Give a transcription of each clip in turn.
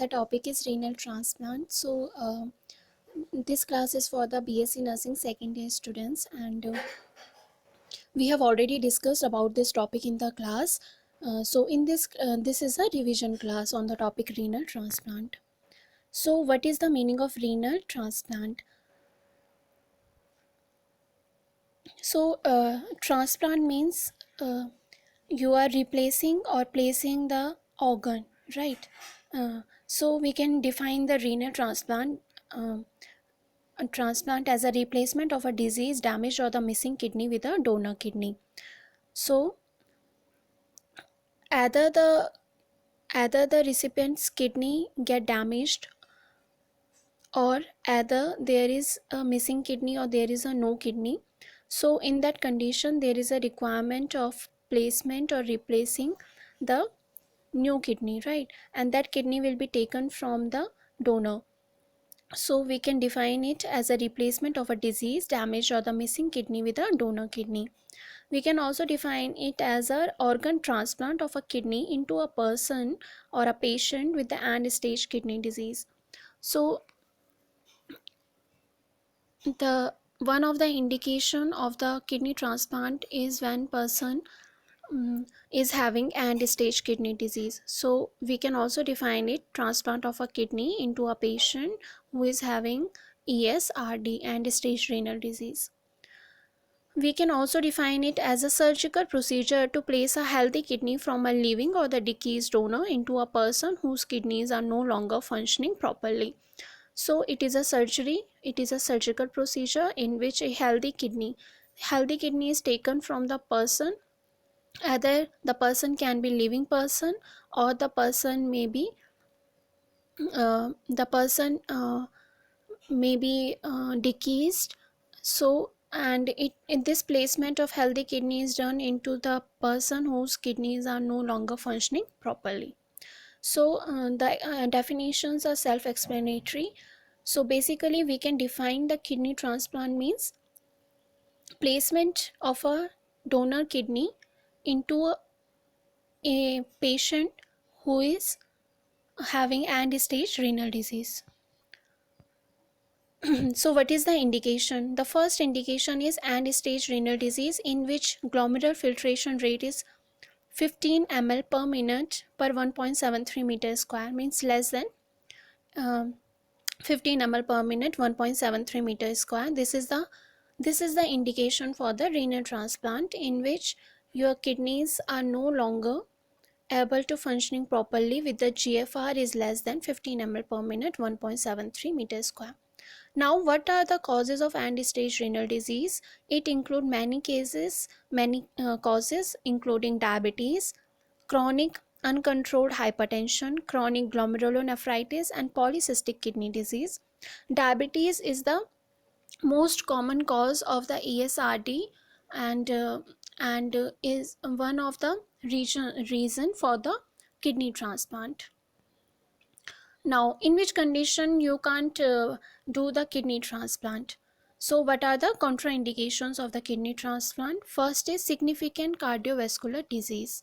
the topic is renal transplant. This class is for the BSc Nursing second year students, and we have already discussed about this topic in the class. This is a revision class on the topic renal transplant. So, what is the meaning of renal transplant? Transplant means you are replacing or placing the organ, right? So we can define the renal transplant. A transplant as a replacement of a diseased, damaged, or the missing kidney with a donor kidney. So either the recipient's kidney get damaged, or either there is a missing kidney or there is a no kidney. So in that condition, there is a requirement of placement or replacing the new kidney, right? And that kidney will be taken from the donor. So we can define it as a replacement of a disease, damaged, or the missing kidney with a donor kidney. We can also define it as an organ transplant of a kidney into a person or a patient with the end stage kidney disease. So the one of the indication of the kidney transplant is when person is having end stage kidney disease. So we can also define it transplant of a kidney into a patient who is having ESRD, end stage renal disease. We can also define it as a surgical procedure to place a healthy kidney from a living or the deceased donor into a person whose kidneys are no longer functioning properly. So it is a surgical procedure in which a healthy kidney is taken from the person. Either the person can be living person, or the person may be deceased. So and this placement of healthy kidney is done into the person whose kidneys are no longer functioning properly. So the definitions are self-explanatory. So basically we can define the kidney transplant means placement of a donor kidney into a patient who is having end stage renal disease. So what is the indication? The first indication is end stage renal disease, in which glomerular filtration rate is 15 ml per minute per 1.73 meter square, means less than 15 ml per minute 1.73 meter square. This is the indication for the renal transplant, in which your kidneys are no longer able to functioning properly with the GFR is less than 15 ml per minute 1.73 meter square. Now, what are the causes of end stage renal disease? It include many causes, including diabetes, chronic uncontrolled hypertension, chronic glomerulonephritis, and polycystic kidney disease. Diabetes is the most common cause of the ESRD, and is one of the reason for the kidney transplant. Now, in which condition you can't do the kidney transplant? So what are the contraindications of the kidney transplant? First is significant cardiovascular disease.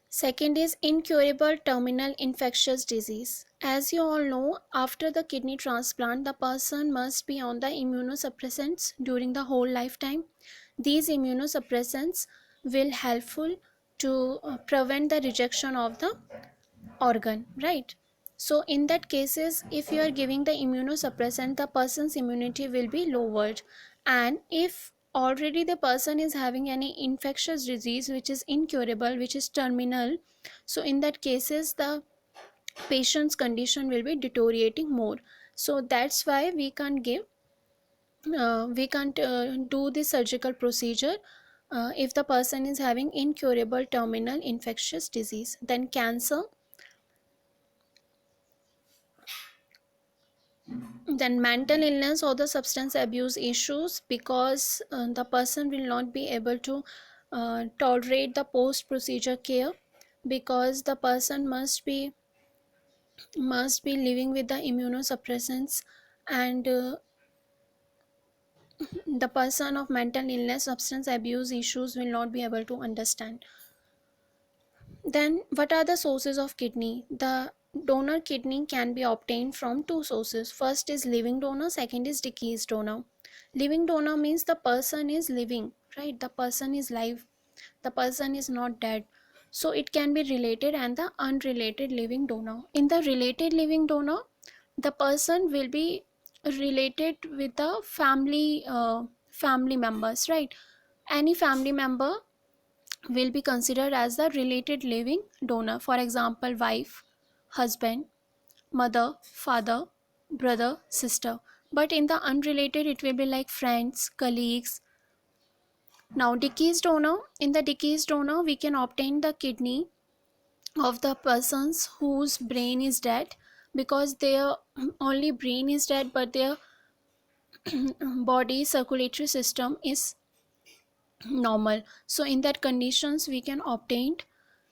Second is incurable terminal infectious disease. As you all know, after the kidney transplant, the person must be on the immunosuppressants during the whole lifetime. These immunosuppressants will helpful to prevent the rejection of the organ, right? So in that cases, if you are giving the immunosuppressant, the person's immunity will be lowered. And if already the person is having any infectious disease which is incurable, which is terminal, so in that cases the patient's condition will be deteriorating more. So that's why we can't do the surgical procedure if the person is having incurable terminal infectious disease. Then cancer, then mental illness or the substance abuse issues, because the person will not be able to tolerate the post procedure care, because the person must be living with the immunosuppressants, and the person of mental illness substance abuse issues will not be able to understand. Then what are the sources of kidney? The donor kidney can be obtained from two sources. First is living donor, second is deceased donor. Living donor means the person is living, right? The person is live, the person is not dead. So it can be related and the unrelated living donor. In the related living donor, the person will be related with the family members, right? Any family member will be considered as the related living donor. For example, wife, husband, mother, father, brother, sister. But in the unrelated, it will be like friends, colleagues. Now, deceased donor. In the deceased donor, we can obtain the kidney of the persons whose brain is dead, because their only brain is dead, but their body circulatory system is normal. So in that conditions we can obtain.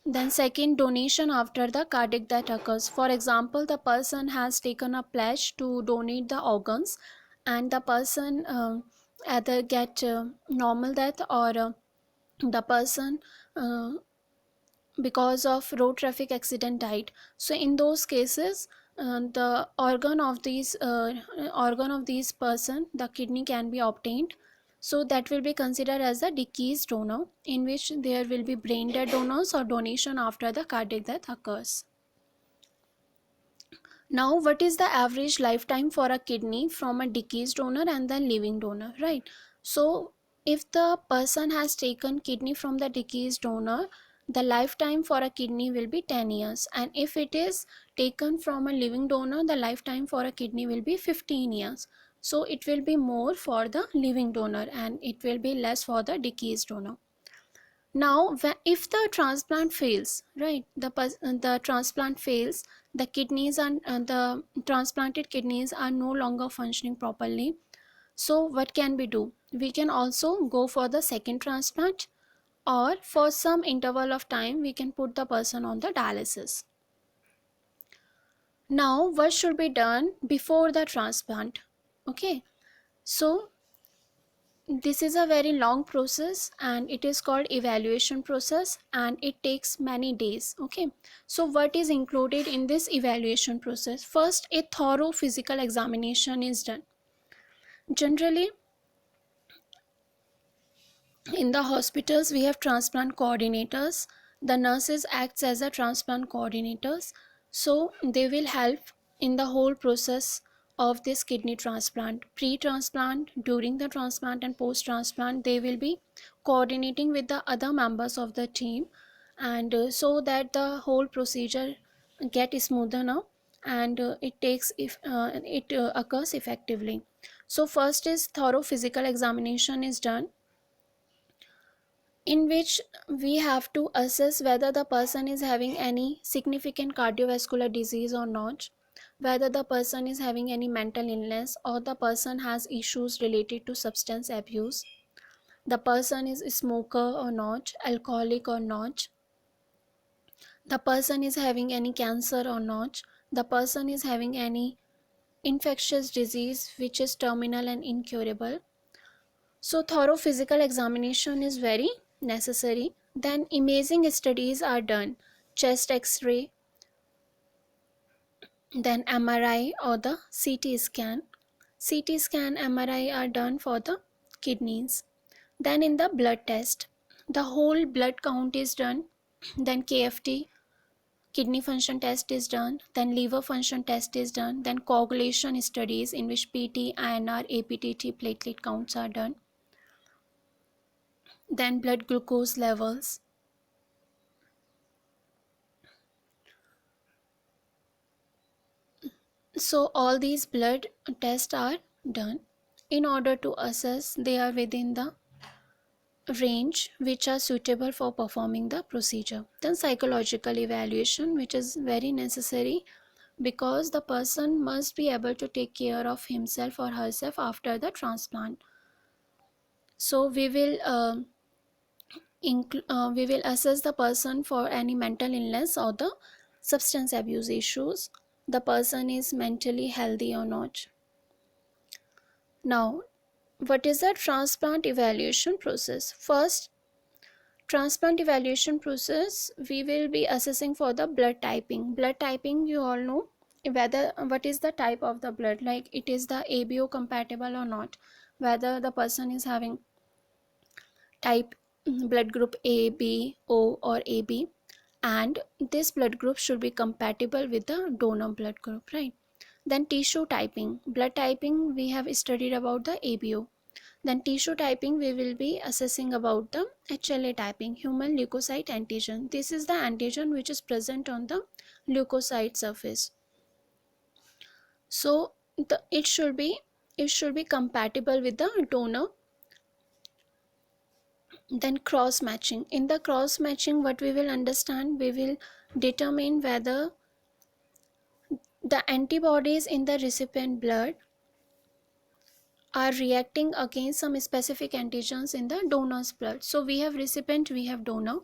Then second, donation after the cardiac death occurs. For example, the person has taken a pledge to donate the organs, and the person either get normal death, or the person uh, because of road traffic accident died. So in those cases, the organ of these person, the kidney can be obtained. So that will be considered as a deceased donor, in which there will be brain dead donors or donation after the cardiac death occurs. Now, what is the average lifetime for a kidney from a deceased donor and the living donor, right? So, if the person has taken kidney from the deceased donor, the lifetime for a kidney will be 10 years. And if it is taken from a living donor, the lifetime for a kidney will be 15 years. So, it will be more for the living donor and it will be less for the deceased donor. Now if the transplant fails, right, the transplant fails, the kidneys and the transplanted kidneys are no longer functioning properly. So what can we do? We can also go for the second transplant, or for some interval of time we can put the person on the dialysis. Now what should be done before the transplant? Okay, so this is a very long process and it is called evaluation process, and it takes many days. Okay, so what is included in this evaluation process? First, a thorough physical examination is done. Generally in the hospitals we have transplant coordinators. The nurses acts as a transplant coordinators, so they will help in the whole process of this kidney transplant, pre-transplant, during the transplant, and post-transplant. They will be coordinating with the other members of the team, and so that the whole procedure get smoother now, and it occurs effectively. So first is thorough physical examination is done, in which we have to assess whether the person is having any significant cardiovascular disease or not, whether the person is having any mental illness, or the person has issues related to substance abuse, the person is a smoker or not, alcoholic or not, the person is having any cancer or not, the person is having any infectious disease which is terminal and incurable. So thorough physical examination is very necessary. Then imaging studies are done, chest x-ray, then MRI or the CT scan. CT scan, MRI are done for the kidneys. Then in the blood test, the whole blood count is done. Then KFT, kidney function test is done. Then liver function test is done. Then coagulation studies, in which PT, INR, APTT, platelet counts are done. Then blood glucose levels. So all these blood tests are done in order to assess they are within the range which are suitable for performing the procedure. Then psychological evaluation, which is very necessary, because the person must be able to take care of himself or herself after the transplant. So we will assess the person for any mental illness or the substance abuse issues, the person is mentally healthy or not. Now, what is the transplant evaluation process? First, transplant evaluation process, we will be assessing for the blood typing. Blood typing, you all know whether what is the type of the blood, like it is the ABO compatible or not, whether the person is having type blood group A, B, O or AB, and this blood group should be compatible with the donor blood group, right? Then tissue typing. Blood typing, we have studied about the ABO. Then tissue typing, we will be assessing about the HLA typing, human leukocyte antigen. This is the antigen which is present on the leukocyte surface. So it should be compatible with the donor. Then cross matching. In the cross matching, what we will understand, we will determine whether the antibodies in the recipient blood are reacting against some specific antigens in the donor's blood. So we have recipient, we have donor.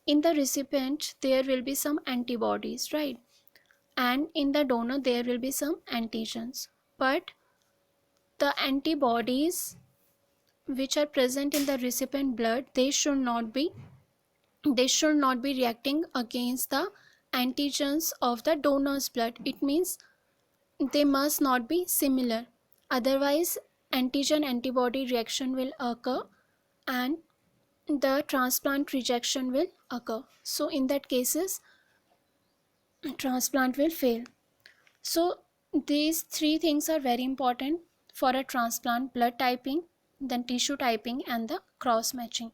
In the recipient there will be some antibodies, right? And in the donor there will be some antigens. But the antibodies which are present in the recipient blood, they should not be reacting against the antigens of the donor's blood. It means they must not be similar, otherwise antigen antibody reaction will occur and the transplant rejection will occur. So in that cases transplant will fail. So these three things are very important for a transplant: blood typing, then tissue typing, and the cross matching.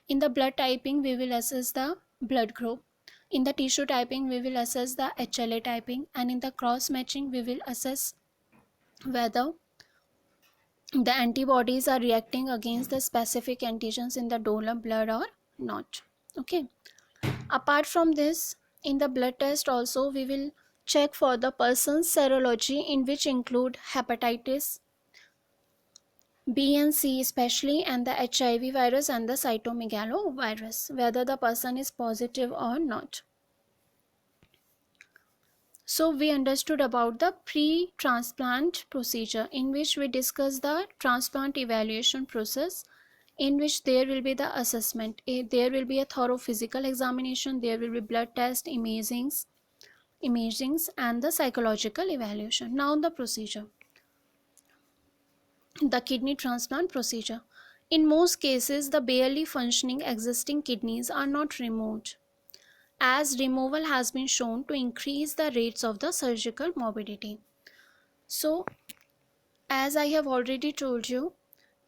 In the blood typing, we will assess the blood group. In the tissue typing, we will assess the HLA typing, and in the cross matching, we will assess whether the antibodies are reacting against the specific antigens in the donor blood or not. Okay. Apart from this, in the blood test also we will check for the person's serology, in which include hepatitis B and C especially, and the HIV virus and the cytomegalovirus, whether the person is positive or not. So we understood about the pre-transplant procedure, in which we discussed the transplant evaluation process, in which there will be the assessment. There will be a thorough physical examination, there will be blood test, imagings, and the psychological evaluation. Now the procedure. The kidney transplant procedure. In most cases, the barely functioning existing kidneys are not removed, as removal has been shown to increase the rates of the surgical morbidity. So, as I have already told you,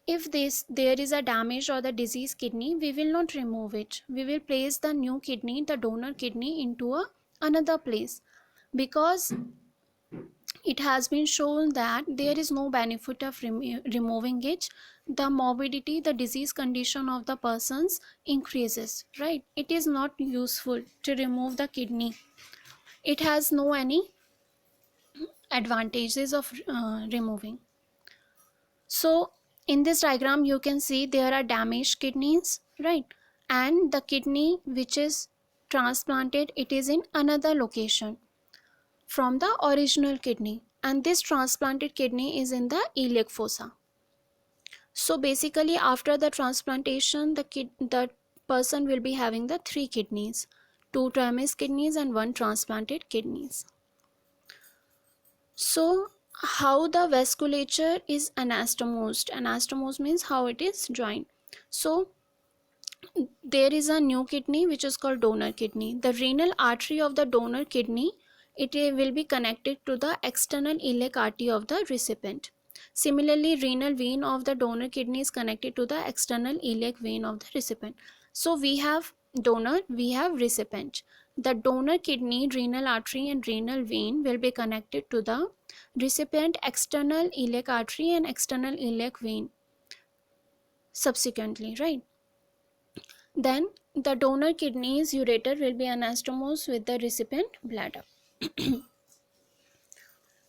if there is a damaged or the diseased kidney, we will not remove it. We will place the new kidney, the donor kidney, into another place, because it has been shown that there is no benefit of removing it. The morbidity, the disease condition of the persons increases, right? It is not useful to remove the kidney. It has no any advantages of removing. So in this diagram you can see there are damaged kidneys, right? And the kidney which is transplanted, it is in another location from the original kidney, and this transplanted kidney is in the iliac fossa. So basically after the transplantation, the person will be having the 3 kidneys, 2 damaged kidneys and 1 transplanted kidneys. So how the vasculature is anastomosed. Anastomosed means how it is joined. So there is a new kidney which is called donor kidney. The renal artery of the donor kidney, it will be connected to the external iliac artery of the recipient. Similarly, renal vein of the donor kidney is connected to the external iliac vein of the recipient. So we have donor, we have recipient. The donor kidney, renal artery and renal vein will be connected to the recipient external iliac artery and external iliac vein subsequently, right? Then the donor kidney's ureter will be anastomosed with the recipient bladder.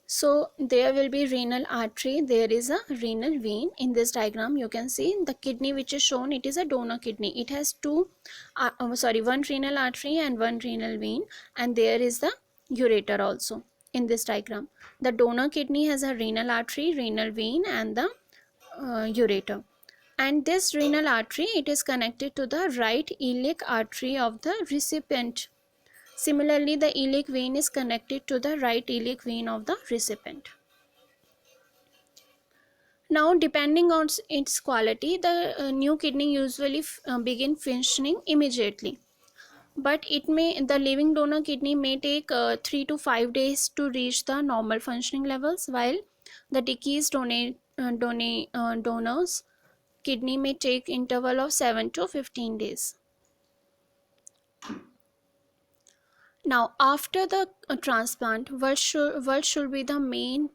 So there will be renal artery, there is a renal vein. In this diagram you can see the kidney which is shown, it is a donor kidney. It has one renal artery and 1 renal vein, and there is the ureter also in this diagram. The donor kidney has a renal artery, renal vein and the ureter. And this renal artery, it is connected to the right iliac artery of the recipient. Similarly, the iliac vein is connected to the right iliac vein of the recipient. Now, depending on its quality, the new kidney usually begin functioning immediately. But the living donor kidney may take 3 to 5 days to reach the normal functioning levels, while the deceased donors kidney may take interval of 7 to 15 days. Now, after the transplant, what should be the main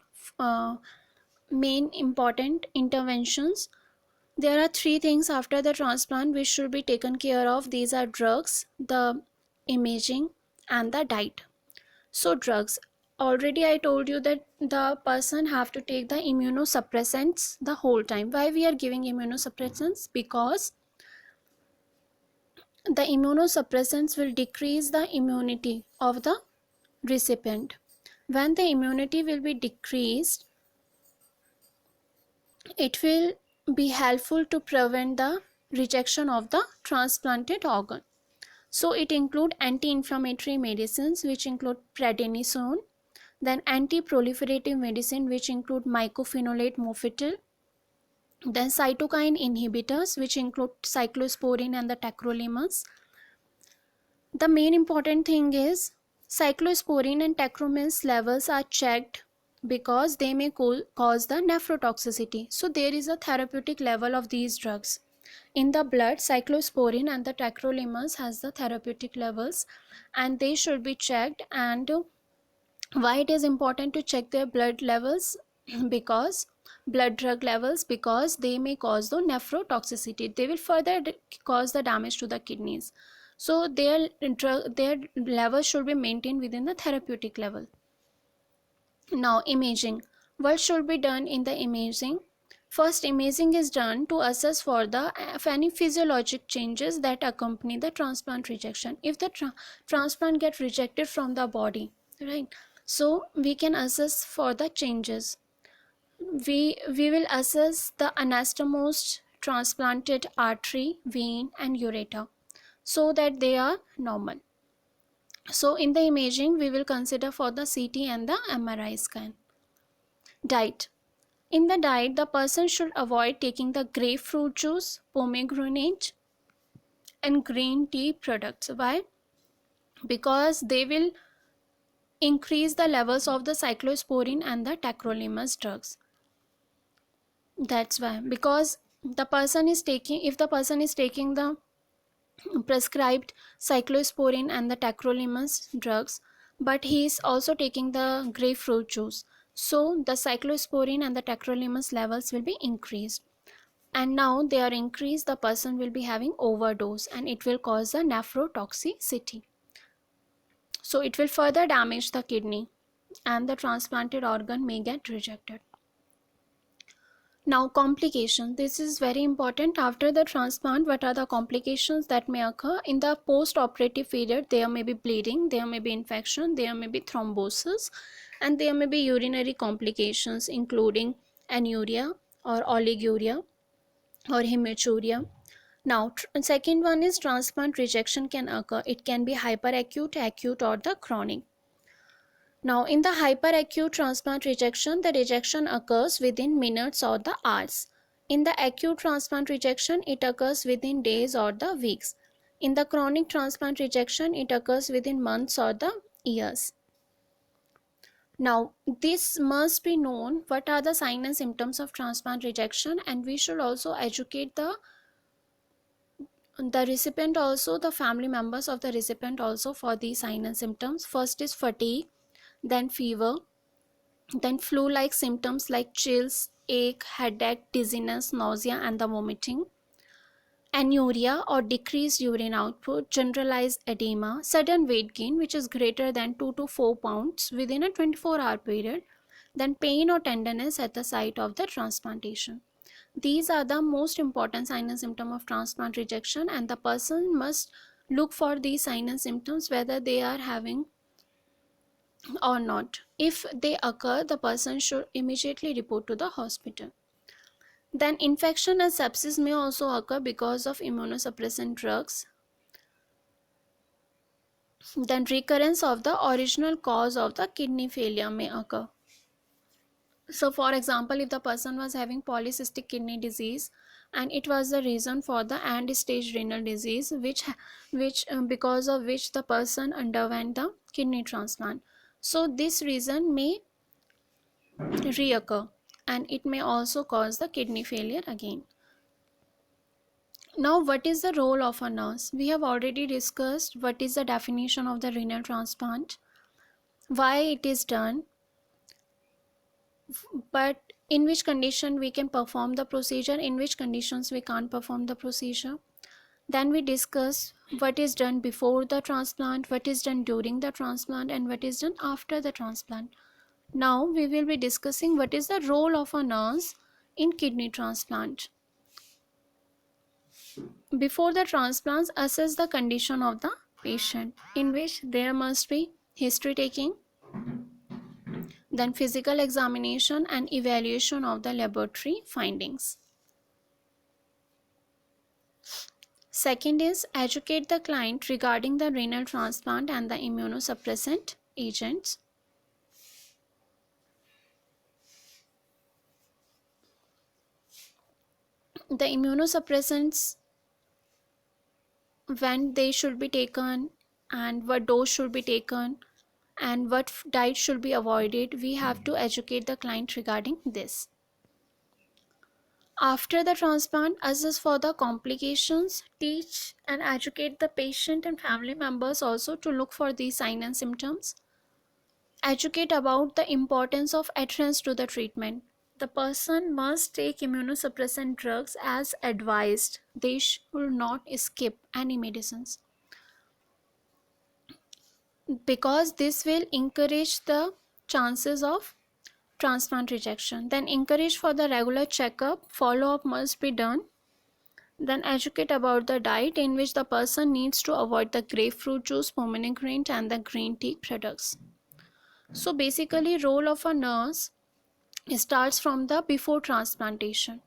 important interventions? There are three things after the transplant which should be taken care of. These are drugs, the imaging, and the diet. So drugs, already I told you that the person have to take the immunosuppressants the whole time. Why we are giving immunosuppressants? Because the immunosuppressants will decrease the immunity of the recipient. When the immunity will be decreased, it will be helpful to prevent the rejection of the transplanted organ. So it include anti-inflammatory medicines which include prednisone, then anti-proliferative medicine which include mycophenolate mofetil, then cytokine inhibitors which include cyclosporin and the tacrolimus. The main important thing is cyclosporin and tacrolimus levels are checked because they may cause the nephrotoxicity. So there is a therapeutic level of these drugs. In the blood, cyclosporin and the tacrolimus has the therapeutic levels and they should be checked. And why it is important to check their blood levels? Because blood drug levels, because they may cause the nephrotoxicity. They will further cause the damage to the kidneys. So their level should be maintained within the therapeutic level. Now, imaging. What should be done in the imaging? First, imaging is done to assess for the any physiologic changes that accompany the transplant rejection. If the transplant gets rejected from the body, right? So we can assess for the changes. We will assess the anastomosed transplanted artery, vein, and ureter so that they are normal. So in the imaging, we will consider for the CT and the MRI scan. Diet. In the diet, the person should avoid taking the grapefruit juice, pomegranate, and green tea products. Why? Because they will increase the levels of the cyclosporin and the tacrolimus drugs. That's why. Because the person is taking, if the person is taking the prescribed cyclosporin and the tacrolimus drugs, but he is also taking the grapefruit juice, so the cyclosporin and the tacrolimus levels will be increased, and now they are increased, the person will be having overdose and it will cause a nephrotoxicity. So it will further damage the kidney and the transplanted organ may get rejected. Now, complication. This is very important. After the transplant, what are the complications that may occur? In the post-operative period, there may be bleeding, there may be infection, there may be thrombosis, and there may be urinary complications including anuria or oliguria or hematuria. Now, second one is transplant rejection can occur. It can be hyperacute, acute, or the chronic. Now, in the hyperacute transplant rejection, the rejection occurs within minutes or the hours. In the acute transplant rejection, it occurs within days or the weeks. In the chronic transplant rejection, it occurs within months or the years. Now, this must be known what are the signs and symptoms of transplant rejection, and we should also educate the recipient also, the family members of the recipient also for these signs and symptoms. First is fatigue, then fever, then flu-like symptoms like chills, ache, headache, dizziness, nausea, and the vomiting. Anuria or decreased urine output, generalized edema, sudden weight gain which is greater than 2 to 4 pounds within a 24-hour period, then pain or tenderness at the site of the transplantation. These are the most important signs and symptoms of transplant rejection, and the person must look for these signs and symptoms whether they are having or not. If they occur, the person should immediately report to the hospital. Then infection and sepsis may also occur because of immunosuppressant drugs. Then recurrence of the original cause of the kidney failure may occur. So for example, if the person was having polycystic kidney disease and it was the reason for the end stage renal disease, which because of which the person underwent the kidney transplant, so this reason may reoccur and it may also cause the kidney failure again. Now, what is the role of a nurse? We have already discussed what is the definition of the renal transplant, why it is done, but in which condition we can perform the procedure, in which conditions we can't perform the procedure. Then we discuss what is done before the transplant, what is done during the transplant, and what is done after the transplant. Now we will be discussing what is the role of a nurse in kidney transplant. Before the transplants, assess the condition of the patient, in which there must be history taking, then physical examination and evaluation of the laboratory findings. Second is educate the client regarding the renal transplant and the immunosuppressant agents. The immunosuppressants, when they should be taken and what dose should be taken and what diet should be avoided, we have to educate the client regarding this. After the transplant, assess for the complications, teach and educate the patient and family members also to look for these signs and symptoms. Educate about the importance of adherence to the treatment. The person must take immunosuppressant drugs as advised. They should not skip any medicines, because this will encourage the chances of transplant rejection. Then encourage for the regular checkup, follow-up must be done. Then educate about the diet, in which the person needs to avoid the grapefruit juice, pomegranate and the green tea products. So basically, role of a nurse starts from the before transplantation.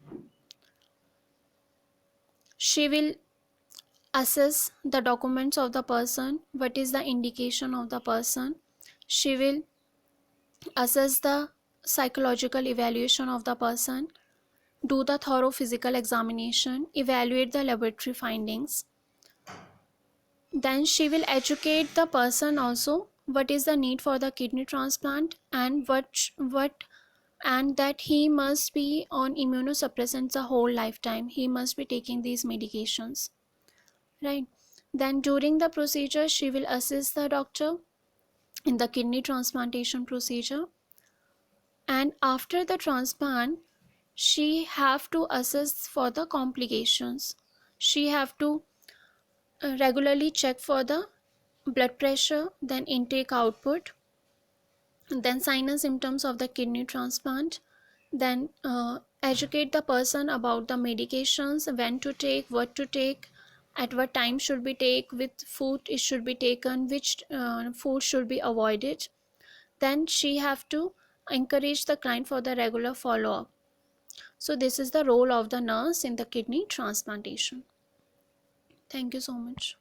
She will assess the documents of the person, what is the indication of the person. She will assess the psychological evaluation of the person, do the thorough physical examination, evaluate the laboratory findings. Then she will educate the person also what is the need for the kidney transplant and and that he must be on immunosuppressants the whole lifetime. He must be taking these medications, right? Then during the procedure, she will assist the doctor in the kidney transplantation procedure. And after the transplant, she have to assess for the complications. She have to regularly check for the blood pressure, then intake output, then signs and symptoms of the kidney transplant, then educate the person about the medications, when to take, what to take, at what time should be taken, with food it should be taken, which food should be avoided. Then she have to encourage the client for the regular follow-up. So this is the role of the nurse in the kidney transplantation. Thank you so much.